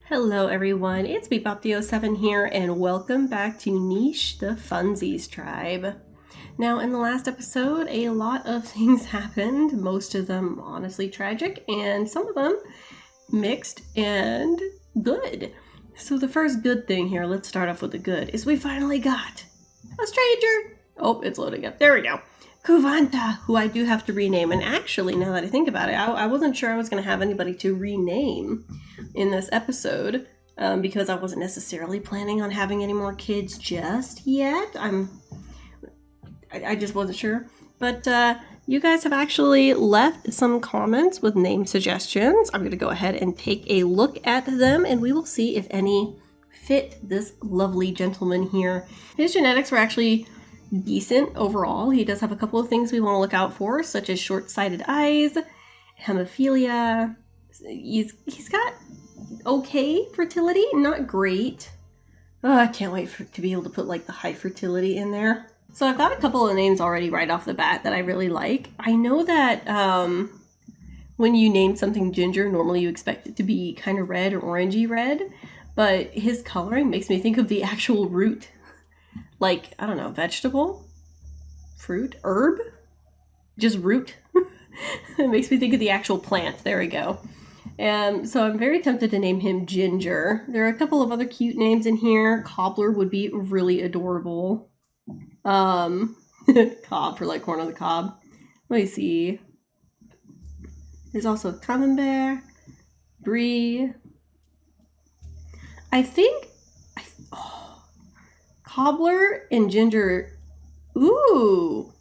Hello everyone, it's Bebop07 here and welcome back to Niche the Funsies tribe. Now in the last episode a lot of things happened, most of them honestly tragic and some of them mixed and good. So the first good thing here, let's start off with the good, is we finally got a stranger. Oh, it's loading up, there we go. Kuvanta, who I do have to rename, and actually now that I think about it, I wasn't sure I was going to have anybody to rename in this episode because I wasn't necessarily planning on having any more kids just yet. I just wasn't sure. But you guys have actually left some comments with name suggestions. I'm going to go ahead and take a look at them and we will see if any fit this lovely gentleman here. His genetics were actually decent overall. He does have a couple of things we want to look out for, such as short-sighted eyes, hemophilia. He's got okay fertility, not great. Oh, I can't wait to be able to put like the high fertility in there. So I've got a couple of names already right off the bat that I really like. I know that when you name something Ginger, normally you expect it to be kind of red or orangey red, but his coloring makes me think of the actual root. Like, I don't know, vegetable? Fruit? Herb? Just root? It makes me think of the actual plant. There we go. So I'm very tempted to name him Ginger. There are a couple of other cute names in here. Cobbler would be really adorable. Cobb for like corn on the cob. Let me see. There's also Camembert, Brie. I think Cobbler and Ginger. Ooh.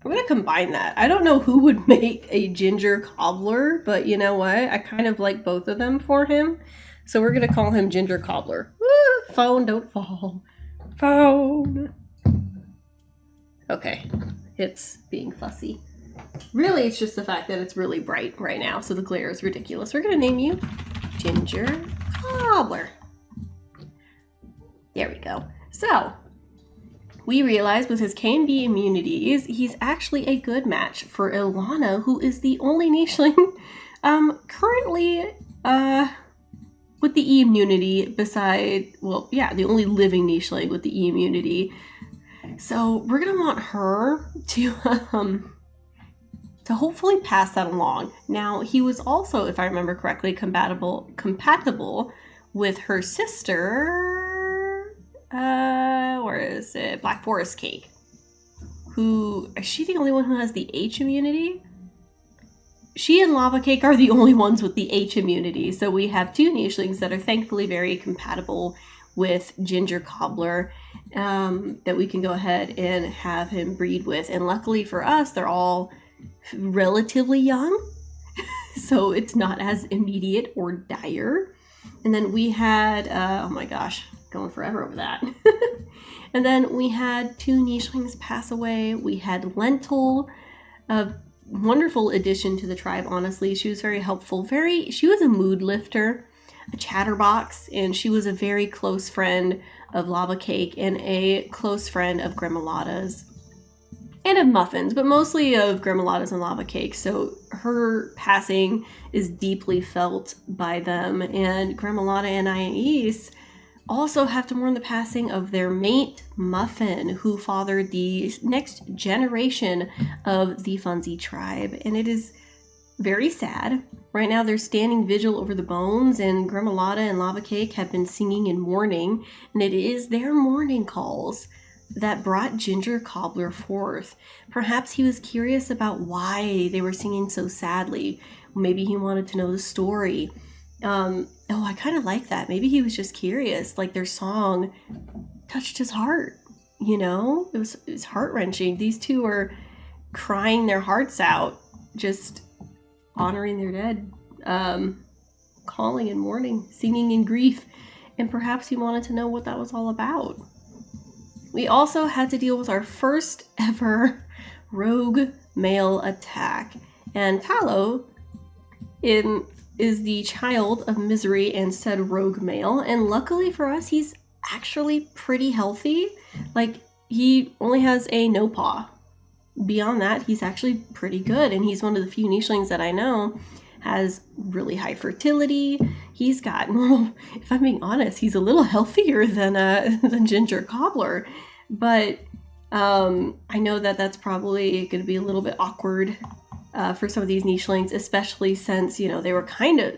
I'm going to combine that. I don't know who would make a Ginger Cobbler, but you know what? I kind of like both of them for him. So we're going to call him Ginger Cobbler. Woo! Phone, don't fall. Phone. Okay. It's being fussy. Really, it's just the fact that it's really bright right now, so the glare is ridiculous. We're going to name you Ginger Cobbler. There we go. So, we realize with his K&B immunities, he's actually a good match for Ilana, who is the only nicheling currently with the E immunity beside, well, yeah, the only living nicheling with the E immunity. So we're going to want her to hopefully pass that along. Now, he was also, if I remember correctly, compatible with her sister... where is it? Black Forest Cake. Is she the only one who has the H immunity? She and Lava Cake are the only ones with the H immunity. So we have two nichelings that are thankfully very compatible with Ginger Cobbler that we can go ahead and have him breed with. And luckily for us, they're all relatively young. So it's not as immediate or dire. And then we had, oh my gosh, going forever over that. And then we had two nichelings pass away. We had Lentil, a wonderful addition to the tribe, honestly. She was very helpful. She was a mood lifter, a chatterbox, and she was a very close friend of Lava Cake and a close friend of Gremolata's. And of Muffins, but mostly of Gremolata's and Lava Cake. So her passing is deeply felt by them. And Gremolata and Anais also have to mourn the passing of their mate, Muffin, who fathered the next generation of the Funsie tribe. And it is very sad. Right now they're standing vigil over the bones, and Gremolata and Lava Cake have been singing in mourning. And it is their mourning calls that brought Ginger Cobbler forth. Perhaps he was curious about why they were singing so sadly. Maybe he wanted to know the story. I kind of like that. Maybe he was just curious. Like their song touched his heart, you know? It was heart-wrenching. These two are crying their hearts out, just honoring their dead, calling in mourning, singing in grief. And perhaps he wanted to know what that was all about. We also had to deal with our first ever rogue male attack. And Talo is the child of misery and said rogue male. And luckily for us, he's actually pretty healthy. Like, he only has a no paw. Beyond that, he's actually pretty good. And he's one of the few nichelings that I know has really high fertility. He's got, well, if I'm being honest, he's a little healthier than Ginger Cobbler. But I know that that's probably going to be a little bit awkward for some of these nichelings, especially since, you know, they were kind of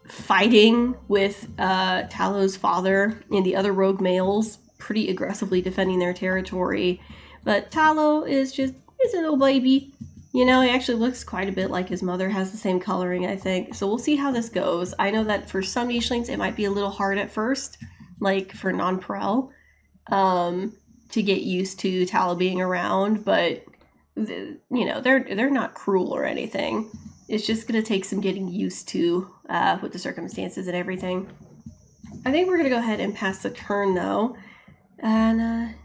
fighting with Tallow's father and the other rogue males, pretty aggressively defending their territory. But Tallow is a little baby. You know, he actually looks quite a bit like his mother, has the same coloring, I think. So we'll see how this goes. I know that for some nichelings, it might be a little hard at first, like for Nonpareil, to get used to Tallow being around, but you know, they're not cruel or anything. It's just going to take some getting used to with the circumstances and everything. I think we're going to go ahead and pass the turn, though. And,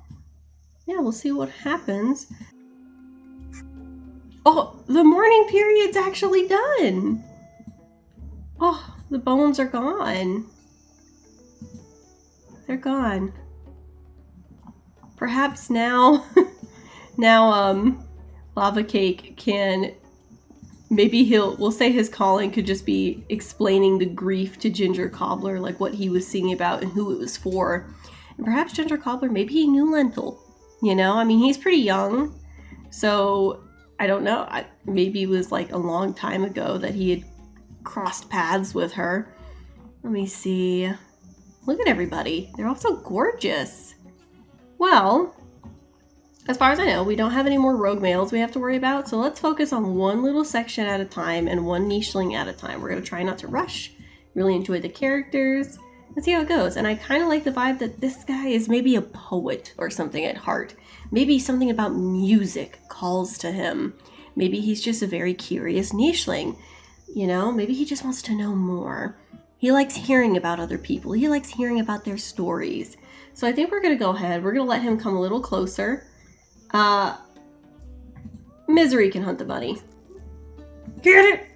yeah, we'll see what happens. Oh, the mourning period's actually done. Oh, the bones are gone. They're gone. Perhaps now, Lava Cake can, maybe we'll say his calling could just be explaining the grief to Ginger Cobbler, like what he was singing about and who it was for. And perhaps Ginger Cobbler, maybe he knew Lentil, you know? I mean, he's pretty young, so I don't know. Maybe it was like a long time ago that he had crossed paths with her. Let me see. Look at everybody. They're all so gorgeous. Well, as far as I know, we don't have any more rogue males we have to worry about, so let's focus on one little section at a time and one nicheling at a time. We're going to try not to rush, really enjoy the characters, and see how it goes. And I kind of like the vibe that this guy is maybe a poet or something at heart. Maybe something about music calls to him. Maybe he's just a very curious nicheling. You know, maybe he just wants to know more. He likes hearing about other people. He likes hearing about their stories. So I think we're going to go ahead. We're going to let him come a little closer. Misery can hunt the bunny. Get it?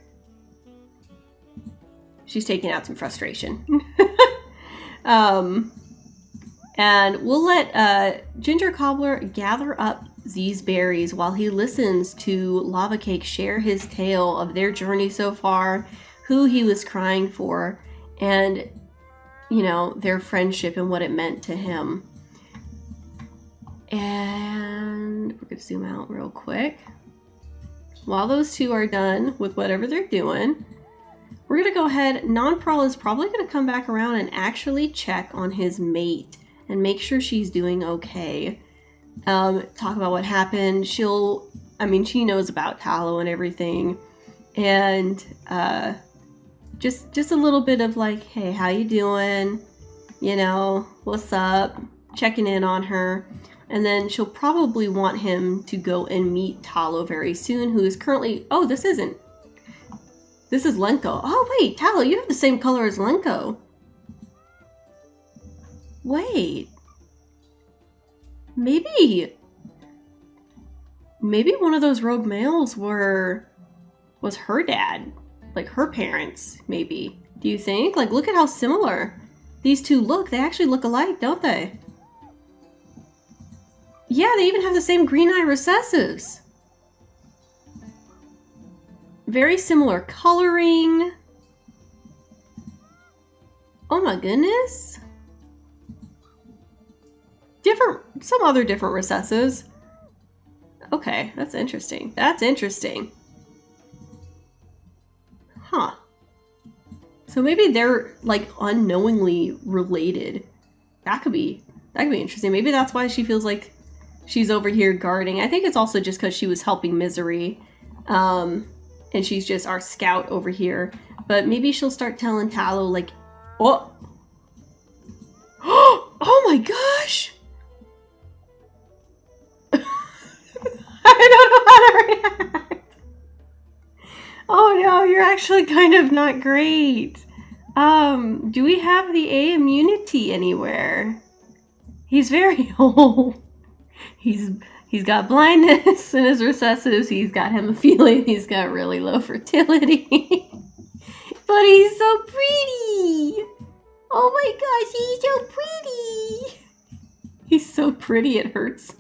She's taking out some frustration. And we'll let Ginger Cobbler gather up these berries while he listens to Lava Cake share his tale of their journey so far, who he was crying for, and, you know, their friendship and what it meant to him. And we're going to zoom out real quick. While those two are done with whatever they're doing, we're going to go ahead. Nonpareil is probably going to come back around and actually check on his mate and make sure she's doing okay. Talk about what happened. She knows about Tallow and everything. And just a little bit of like, hey, how you doing? You know, what's up? Checking in on her. And then she'll probably want him to go and meet Tallow very soon, who is currently... Oh, this is Lenko. Oh, wait, Tallow, you have the same color as Lenko. Wait. Maybe one of those rogue males was her dad. Like, her parents, maybe. Do you think? Like, look at how similar these two look. They actually look alike, don't they? Yeah, they even have the same green eye recessives. Very similar coloring. Oh my goodness. Some other different recessives. Okay, that's interesting. That's interesting. Huh. So maybe they're like unknowingly related. That could be interesting. Maybe that's why she feels like she's over here guarding. I think it's also just because she was helping Misery. And she's just our scout over here. But maybe she'll start telling Tallow like, oh. Oh my gosh. I don't know how to react. Oh no, you're actually kind of not great. Do we have the A immunity anywhere? He's very old. He's got blindness in his recessives. He's got hemophilia. He's got really low fertility. But he's so pretty. Oh my gosh, he's so pretty. He's so pretty, it hurts.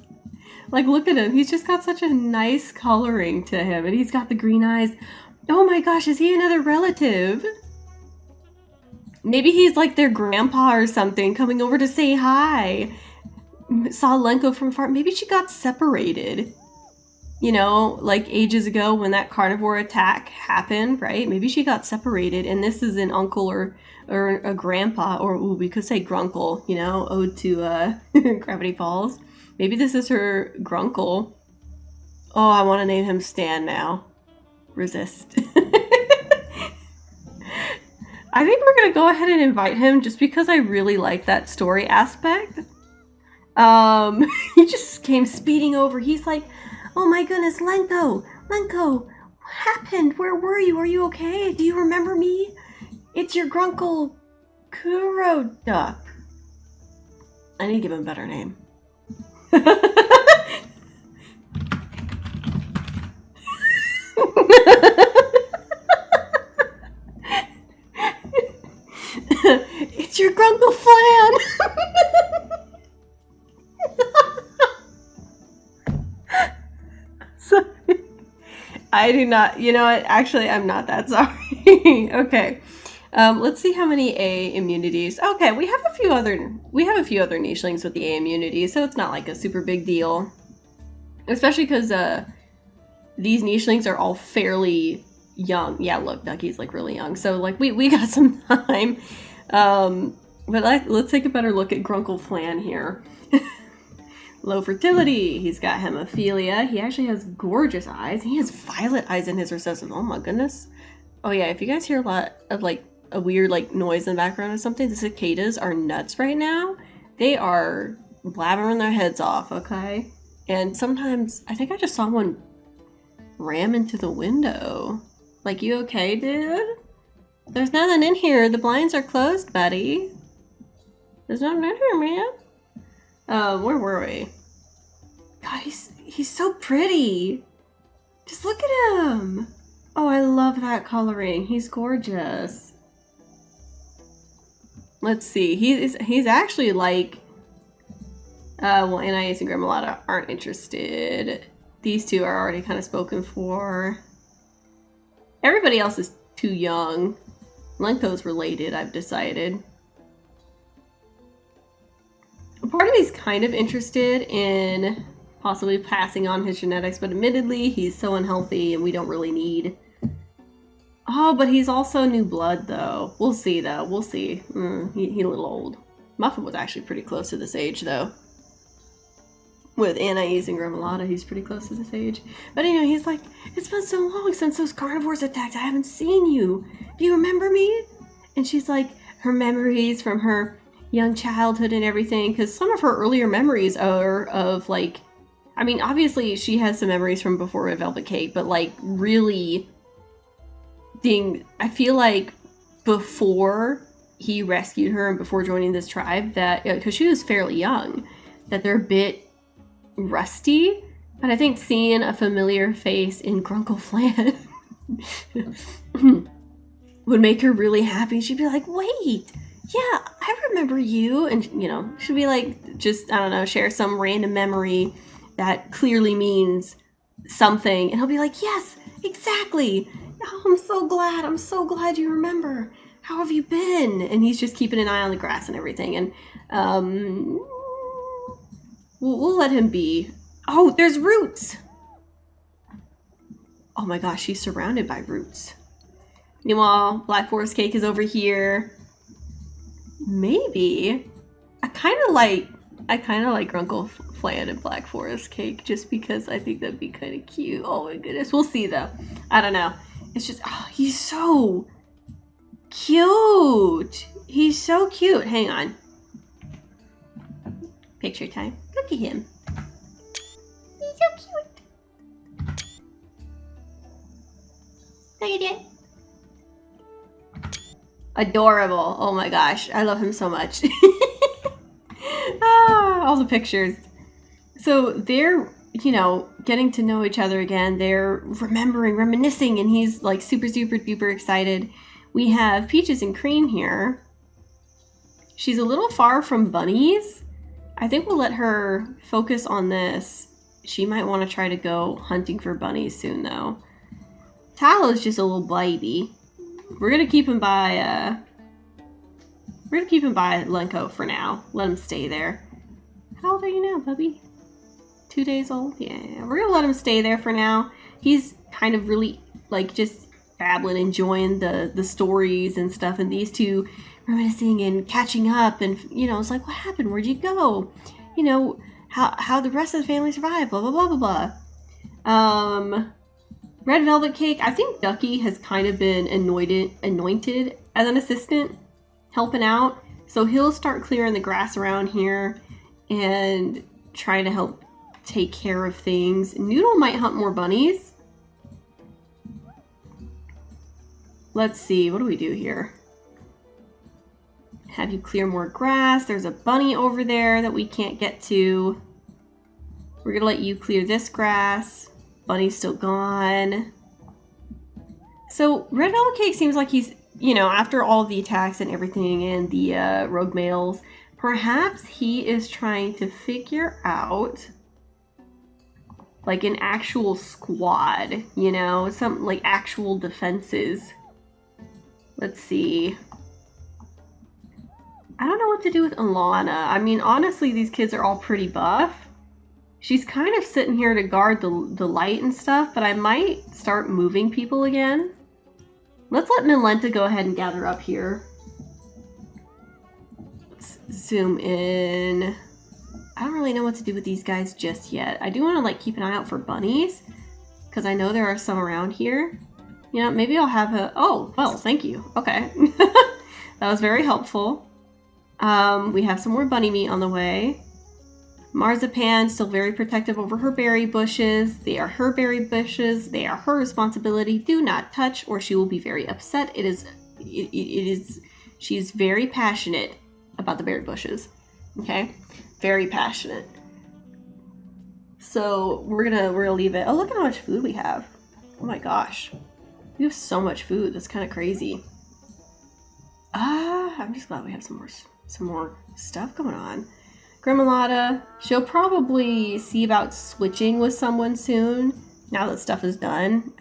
Like, look at him. He's just got such a nice coloring to him. And he's got the green eyes. Oh my gosh, is he another relative? Maybe he's like their grandpa or something coming over to say hi. Saw Lenko from afar. Maybe she got separated. You know, like ages ago when that carnivore attack happened, right? Maybe she got separated and this is an uncle or a grandpa, or ooh, we could say Gruncle, you know, ode to Gravity Falls. Maybe this is her Gruncle. Oh, I want to name him Stan now. Resist. I think we're gonna go ahead and invite him just because I really like that story aspect. He just came speeding over. He's like, oh my goodness, Lenko, what happened? Where were you? Are you okay? Do you remember me? It's your Gruncle Kuro Duck. I need to give him a better name. It's your Gruncle Flan. Sorry. I do not, you know what, actually I'm not that sorry. Okay. Let's see how many A immunities. Okay, we have a few other nichelings with the A immunity, so it's not like a super big deal. Especially because these nichelings are all fairly young. Yeah, look, Ducky's like really young, so like we got some time. But let's take a better look at Gruncle Flan here. Low fertility. He's got hemophilia. He actually has gorgeous eyes. He has violet eyes in his recessive. Oh my goodness. Oh yeah, if you guys hear a lot of like a weird like noise in the background or something, the cicadas are nuts right now. They are blabbering their heads off, okay? And sometimes, I think I just saw one ram into the window. Like, you okay, dude? There's nothing in here. The blinds are closed, buddy. There's nothing in here, man. Where were we? God, he's so pretty. Just look at him. Oh, I love that coloring. He's gorgeous. Let's see. He's actually like... well, Anais and Gremolata aren't interested. These two are already kind of spoken for. Everybody else is too young. Lenko's related, I've decided. Part of me's kind of interested in possibly passing on his genetics, but admittedly, he's so unhealthy and we don't really need... Oh, but he's also new blood, though. We'll see, though. We'll see. He's a little old. Muffin was actually pretty close to this age, though. With Anais and Gremolata, he's pretty close to this age. But anyway, he's like, it's been so long since those carnivores attacked. I haven't seen you. Do you remember me? And she's like, her memories from her young childhood and everything. Because some of her earlier memories are of, like... I mean, obviously, she has some memories from before Red Velvet Cake. But, like, really... I feel like before he rescued her and before joining this tribe, that... Because she was fairly young. That they're a bit... rusty, but I think seeing a familiar face in Gruncle Flan would make her really happy. She'd be like, wait, yeah, I remember you. And, you know, she'd be like, just, I don't know, share some random memory that clearly means something. And he'll be like, yes, exactly. Oh, I'm so glad you remember. How have you been? And he's just keeping an eye on the grass and everything. And, We'll let him be. Oh, there's roots! Oh my gosh, she's surrounded by roots. Meanwhile, Black Forest Cake is over here. Maybe. I kind of like Gruncle Flan and Black Forest Cake just because I think that'd be kind of cute. Oh my goodness. We'll see though. I don't know. It's just, oh, he's so cute. He's so cute. Hang on. Picture time. Look at him. He's so cute. Look at it. Adorable. Oh my gosh. I love him so much. All the pictures. So they're, you know, getting to know each other again. They're reminiscing, and he's like super, super duper excited. We have Peaches and Cream here. She's a little far from bunnies. I think we'll let her focus on this. She might want to try to go hunting for bunnies soon, though. Tahoe's just a little baby. We're gonna keep him by Lenko for now. Let him stay there. How old are you now, puppy? 2 days old? Yeah, we're gonna let him stay there for now. He's kind of really like just babbling, enjoying the stories and stuff, and these two reminiscing and catching up, and you know, it's like, what happened? Where'd you go? You know, how the rest of the family survived, blah blah blah blah blah. Red Velvet Cake, I think Ducky has kind of been anointed as an assistant, helping out. So he'll start clearing the grass around here and trying to help take care of things. Noodle might hunt more bunnies. Let's see, what do we do here? Have you clear more grass. There's a bunny over there that we can't get to. We're gonna let you clear this grass. Bunny's still gone. So Red Velvet Cake seems like he's, you know, after all the attacks and everything and the rogue males, perhaps he is trying to figure out like an actual squad, you know, some like actual defenses. Let's see. I don't know what to do with Alana. I mean, honestly, these kids are all pretty buff. She's kind of sitting here to guard the light and stuff, but I might start moving people again. Let's let Milenta go ahead and gather up here. Let's zoom in. I don't really know what to do with these guys just yet. I do want to like keep an eye out for bunnies, because I know there are some around here. You know, maybe I'll have a... Oh, well, thank you. Okay. That was very helpful. We have some more bunny meat on the way. Marzipan, still very protective over her berry bushes. They are her berry bushes. They are her responsibility. Do not touch or she will be very upset. She's very passionate about the berry bushes. Okay? Very passionate. So we're gonna leave it. Oh, look at how much food we have. Oh my gosh. We have so much food. That's kind of crazy. I'm just glad we have some more stuff going on. Gremolata, she'll probably see about switching with someone soon, now that stuff is done.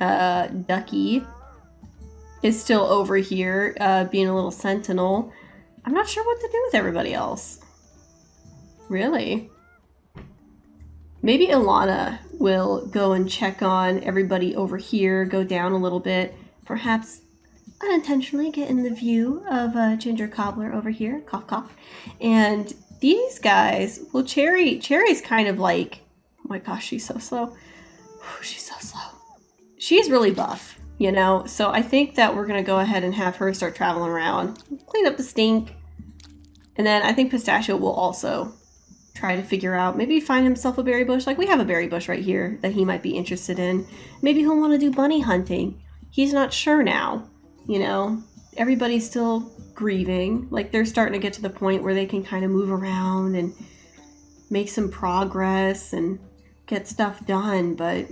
Ducky is still over here, being a little sentinel. I'm not sure what to do with everybody else. Really? Maybe Ilana will go and check on everybody over here, go down a little bit, perhaps unintentionally get in the view of Ginger Cobbler over here, cough cough, and these guys, well, Cherry's kind of like, oh my gosh, she's so slow. She's so slow. She's really buff, you know? So I think that we're going to go ahead and have her start traveling around, clean up the stink. And then I think Pistachio will also try to figure out, maybe find himself a berry bush. Like we have a berry bush right here that he might be interested in. Maybe he'll want to do bunny hunting. He's not sure now, you know? Everybody's still grieving. Like they're starting to get to the point where they can kind of move around and make some progress and get stuff done, but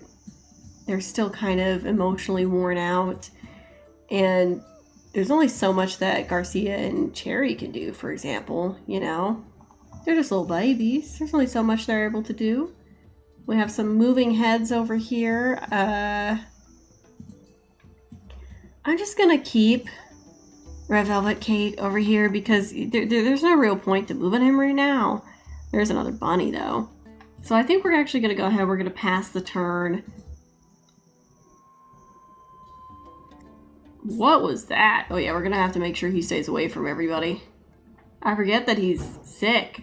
they're still kind of emotionally worn out. And there's only so much that Garcia and Cherry can do, for example, you know? They're just little babies. There's only so much they're able to do. We have some moving heads over here. I'm just gonna keep Red Velvet Cake over here because there's no real point to moving him right now. There's another bunny though. So I think we're actually going to go ahead. We're going to pass the turn. What was that? Oh yeah, we're going to have to make sure he stays away from everybody. I forget that he's sick.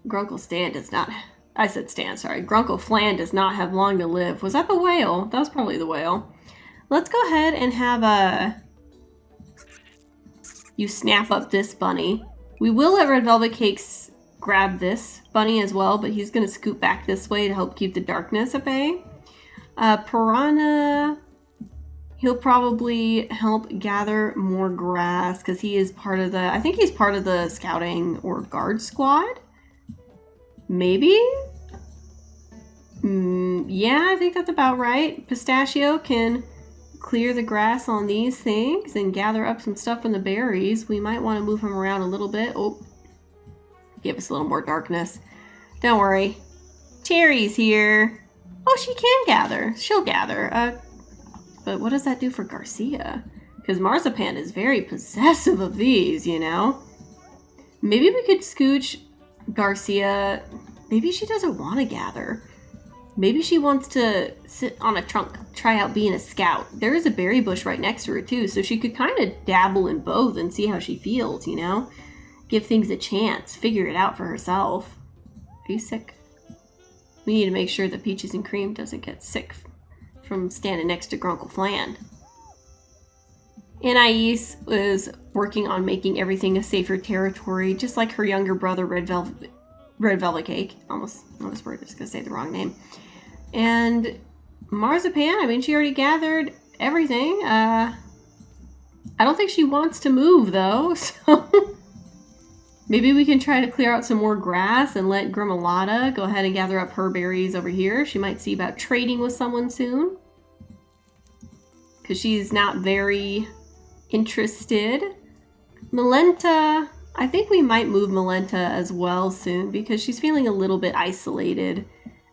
Gruncle Stan does not... I said Stan, sorry. Gruncle Flan does not have long to live. Was that the whale? That was probably the whale. Let's go ahead and have you snap up this bunny. We will let Red Velvet Cakes grab this bunny as well, but he's going to scoot back this way to help keep the darkness at bay. Piranha, he'll probably help gather more grass because he is part of the... I think he's part of the scouting or guard squad. Maybe? Yeah, I think that's about right. Pistachio can clear the grass on these things and gather up some stuff in the berries. We might want to move him around a little bit. Oh, give us a little more darkness. Don't worry. Cherry's here. Oh, she can gather. She'll gather. But what does that do for Garcia? Because Marzipan is very possessive of these, you know? Maybe we could scooch Garcia. Maybe she doesn't want to gather. Maybe she wants to sit on a trunk, try out being a scout. There is a berry bush right next to her, too, so she could kind of dabble in both and see how she feels, you know? Give things a chance. Figure it out for herself. Are you sick? We need to make sure that Peaches and Cream doesn't get sick from standing next to Gruncle Flan. Anais was working on making everything a safer territory, just like her younger brother, Red Velvet Cake. Almost was just gonna say the wrong name. And Marzipan, I mean, she already gathered everything. I don't think she wants to move, though, so maybe we can try to clear out some more grass and let Grimalata go ahead and gather up her berries over here. She might see about trading with someone soon, because she's not very interested. Malenta, I think we might move Malenta as well soon because she's feeling a little bit isolated.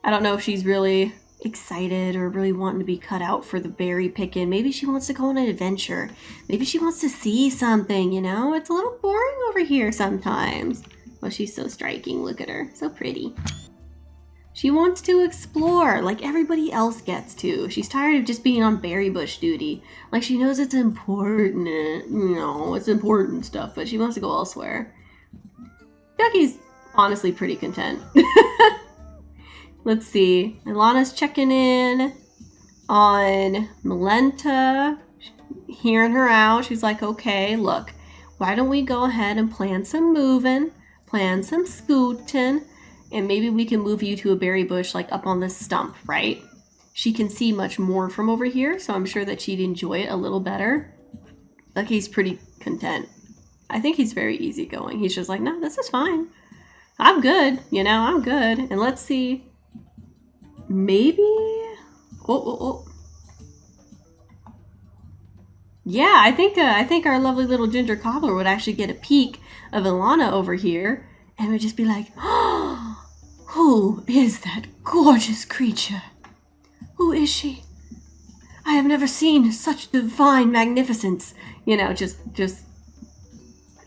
I don't know if she's really excited or really wanting to be cut out for the berry picking. Maybe she wants to go on an adventure. Maybe she wants to see something, you know? It's a little boring over here sometimes. Well, she's so striking. Look at her. So pretty. She wants to explore like everybody else gets to. She's tired of just being on berry bush duty. Like, she knows it's important. You know, it's important stuff, but she wants to go elsewhere. Ducky's honestly pretty content. Let's see. Ilana's checking in on Malenta, hearing her out. She's like, okay, look, why don't we go ahead and plan some moving, plan some scooting, and maybe we can move you to a berry bush like up on this stump, right? She can see much more from over here, so I'm sure that she'd enjoy it a little better. Lucky's pretty content. I think he's very easygoing. He's just like, no, this is fine. I'm good, you know, I'm good. And let's see. Maybe? Yeah, I think our lovely little Ginger Cobbler would actually get a peek of Ilana over here and would just be like, oh, who is that gorgeous creature? Who is she? I have never seen such divine magnificence. You know, just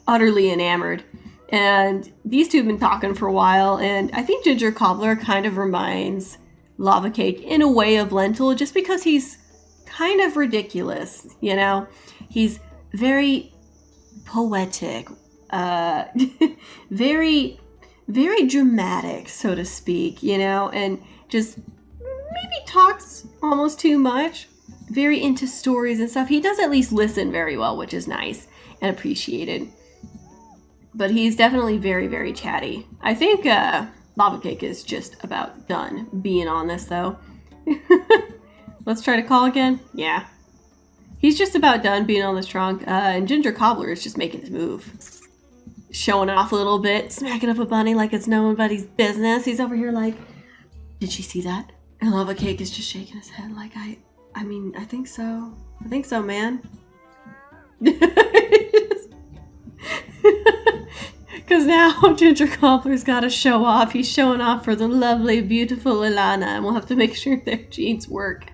utterly enamored. And these two have been talking for a while, and I think Ginger Cobbler kind of reminds Lava Cake in a way of Lentil, just because he's kind of ridiculous, you know? He's very poetic, very, very dramatic, so to speak, you know? And just maybe talks almost too much, very into stories and stuff. He does at least listen very well, which is nice and appreciated. But he's definitely very, very chatty. I think Lava Cake is just about done being on this, though. Let's try to call again. Yeah. He's just about done being on this trunk. And Ginger Cobbler is just making his move. Showing off a little bit. Smacking up a bunny like it's nobody's business. He's over here like, did she see that? And Lava Cake is just shaking his head like, I mean, I think so. I think so, man. Because now Ginger Cobbler's got to show off. He's showing off for the lovely, beautiful Ilana, and we'll have to make sure their genes work.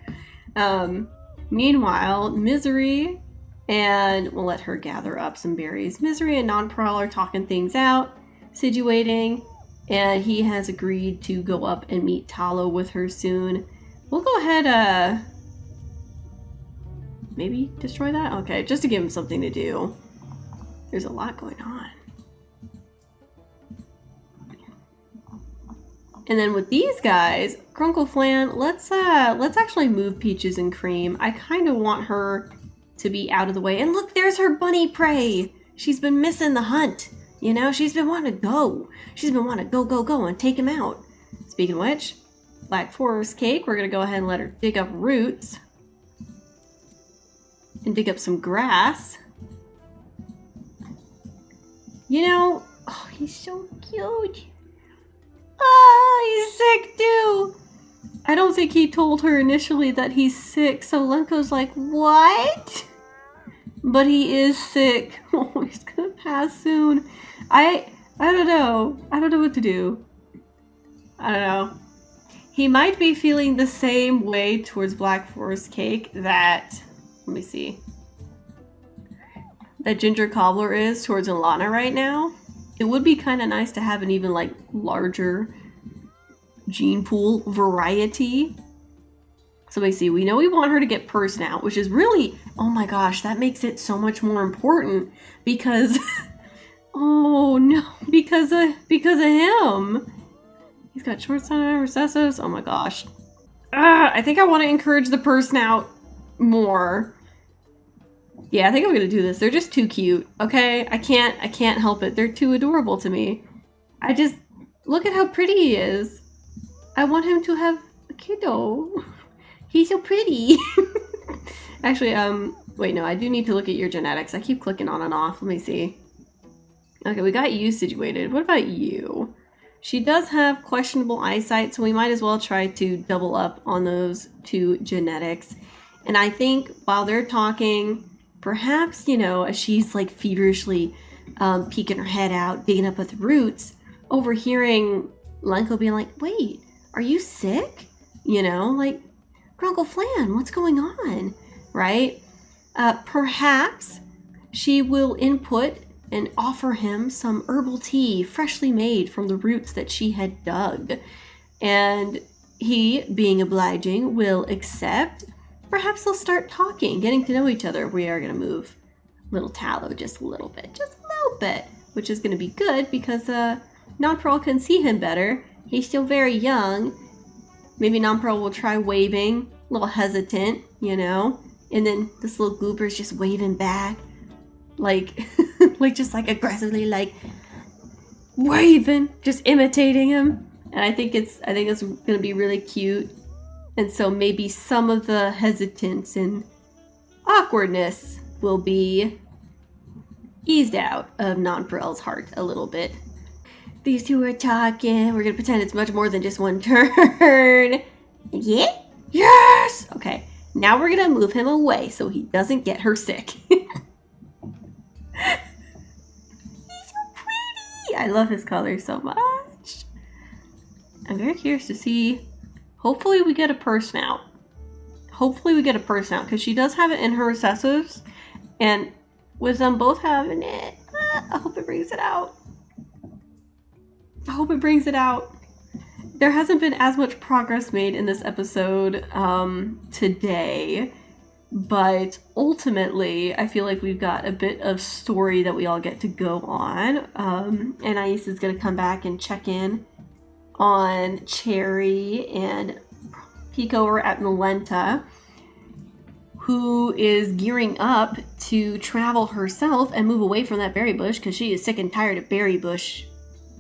Meanwhile, Misery, and we'll let her gather up some berries. Misery and Nonpareil are talking things out, situating, and he has agreed to go up and meet Talo with her soon. We'll go ahead, maybe destroy that? Okay, just to give him something to do. There's a lot going on. And then with these guys, Gruncle Flan, let's actually move Peaches and Cream. I kind of want her to be out of the way. And look, there's her bunny prey. She's been missing the hunt. You know, she's been wanting to go. She's been wanting to go and take him out. Speaking of which, Black Forest Cake, we're going to go ahead and let her dig up roots. And dig up some grass. You know, oh, he's so cute. Oh, he's sick too. I don't think he told her initially that he's sick, so Lenko's like, what? But he is sick. Oh, he's gonna pass soon. I don't know. I don't know what to do. I don't know. he might be feeling the same way towards Black Forest Cake that, let me see, that Ginger Cobbler is towards Alana right now. It would be kind of nice to have an even like larger gene pool variety. So let me see, we know we want her to get purse now, which is really, oh my gosh, that makes it so much more important because, oh no, because of him. He's got short sign recessives, oh my gosh. I think I want to encourage the purse now more. Yeah, I think I'm gonna do this. They're just too cute, okay? I can't help it. They're too adorable to me. I just, look at how pretty he is. I want him to have a kiddo. He's so pretty. Actually, wait, no, I do need to look at your genetics. I keep clicking on and off. Let me see. Okay, we got you situated. What about you? She does have questionable eyesight, so we might as well try to double up on those two genetics. And I think while they're talking, perhaps, you know, as she's like feverishly peeking her head out, digging up at the roots, overhearing Gruncle being like, wait, are you sick? You know, like, Gruncle Flan, what's going on? Right? Perhaps she will input and offer him some herbal tea freshly made from the roots that she had dug. And he, being obliging, will accept. Perhaps they'll start talking, getting to know each other. We are going to move little Tallow just a little bit, which is going to be good because Nonpearl can see him better. He's still very young. Maybe Nonpearl will try waving, a little hesitant, you know, and then this little Goober's just waving back, like, like just like aggressively, like waving, just imitating him. And I think it's going to be really cute. And so maybe some of the hesitance and awkwardness will be eased out of Nonpearl's heart a little bit. These two are talking. We're going to pretend it's much more than just one turn. Yeah? Yes! Okay, now we're going to move him away so he doesn't get her sick. He's so pretty! I love his color so much. I'm very curious to see. Hopefully we get a purse now. Because she does have it in her recessives. And with them both having it, I hope it brings it out. There hasn't been as much progress made in this episode today. But ultimately, I feel like we've got a bit of story that we all get to go on. Anais is going to come back and check in on Cherry and peek over at Malenta, who is gearing up to travel herself and move away from that berry bush because she is sick and tired of berry bush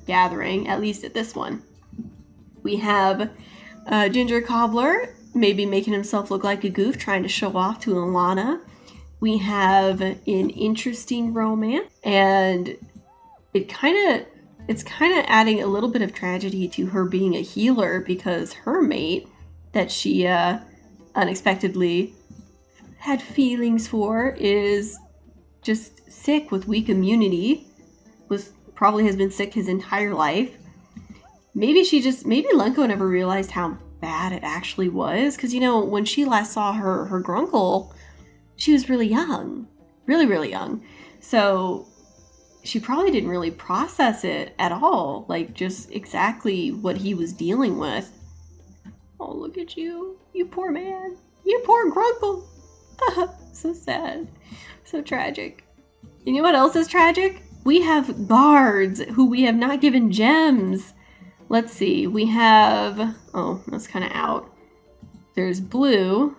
gathering, at least at this one. We have Ginger Cobbler maybe making himself look like a goof, trying to show off to Alana. We have an interesting romance, and it's kind of adding a little bit of tragedy to her being a healer because her mate that she unexpectedly had feelings for is just sick with weak immunity, probably has been sick his entire life. Maybe Lenko never realized how bad it actually was, because, you know, when she last saw her Gruncle, she was really young, really young. So she probably didn't really process it at all, like just exactly what he was dealing with. Oh, look at you poor man, you poor Gruncle. So sad, so tragic. You know what else is tragic? We have guards who we have not given gems. Let's see, we have, oh, that's kind of out. There's blue,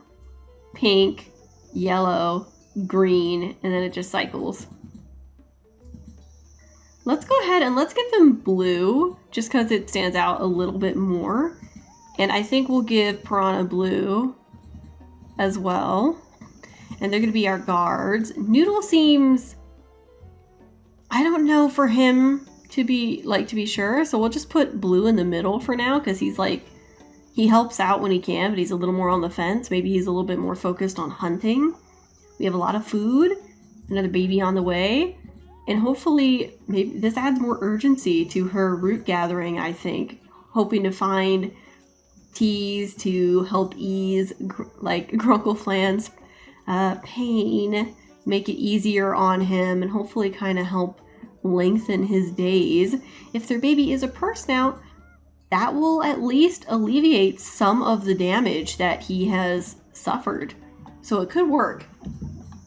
pink, yellow, green, and then it just cycles. Let's go ahead and let's give them blue, just because it stands out a little bit more. And I think we'll give Piranha blue as well. And they're going to be our guards. Noodle seems, I don't know for him to be sure. So we'll just put blue in the middle for now, because he's like, he helps out when he can, but he's a little more on the fence. Maybe he's a little bit more focused on hunting. We have a lot of food, another baby on the way. And hopefully, maybe this adds more urgency to her root gathering, I think. Hoping to find teas to help ease like Gruncle Flan's pain, make it easier on him, and hopefully kind of help lengthen his days. If their baby is a purse snout, that will at least alleviate some of the damage that he has suffered. So it could work.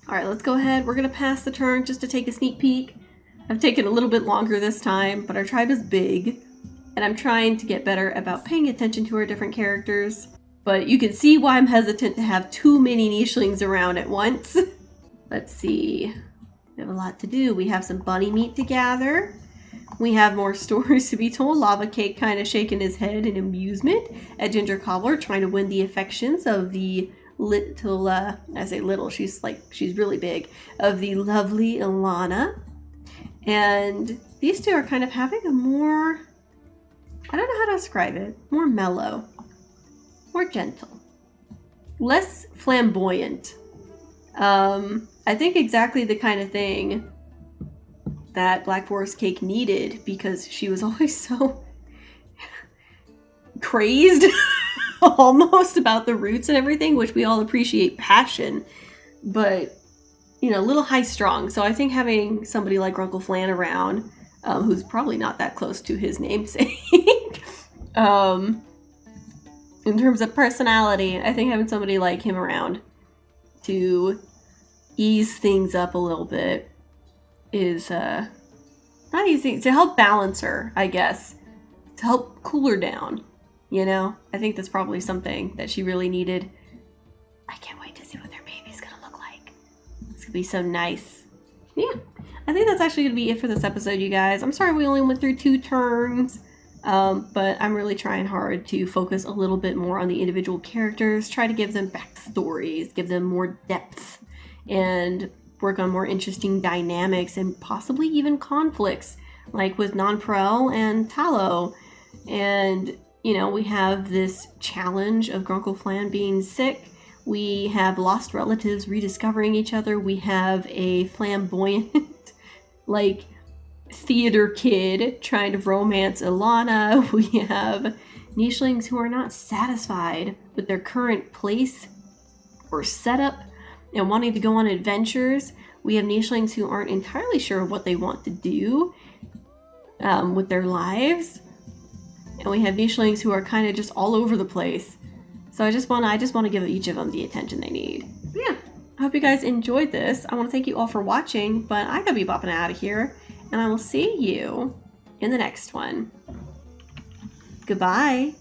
All right, let's go ahead. We're going to pass the turn just to take a sneak peek. I've taken a little bit longer this time, but our tribe is big, and I'm trying to get better about paying attention to our different characters. But you can see why I'm hesitant to have too many nichelings around at once. Let's see. We have a lot to do. We have some bunny meat to gather. We have more stories to be told. Lava Cake kind of shaking his head in amusement at Ginger Cobbler, trying to win the affections of the little, I say little, she's really big, of the lovely Ilana. And these two are kind of having a more, I don't know how to describe it, more mellow, more gentle, less flamboyant. I think exactly the kind of thing that Black Forest Cake needed, because she was always so crazed almost about the roots and everything, which we all appreciate passion, but you know, a little high strung. So I think having somebody like Gruncle Flan around, who's probably not that close to his namesake, in terms of personality, I think having somebody like him around to ease things up a little bit is not easy, to help balance her, I guess, to help cool her down, you know? I think that's probably something that she really needed. I can't wait to see what their baby's gonna look like. It's gonna be so nice. Yeah, I think that's actually gonna be it for this episode, you guys. I'm sorry we only went through 2 turns, but I'm really trying hard to focus a little bit more on the individual characters, try to give them backstories, give them more depth, and work on more interesting dynamics and possibly even conflicts, like with Nonpareil and Tallow. And, you know, we have this challenge of Gruncle Flan being sick. We have lost relatives rediscovering each other. We have a flamboyant, like, theater kid trying to romance Ilana. We have nichelings who are not satisfied with their current place or setup and wanting to go on adventures. We have nichelings who aren't entirely sure what they want to do with their lives. And we have nichelings who are kind of just all over the place. So I just want to give each of them the attention they need. Yeah, I hope you guys enjoyed this. I want to thank you all for watching, but I gotta be bopping out of here. And I will see you in the next one. Goodbye.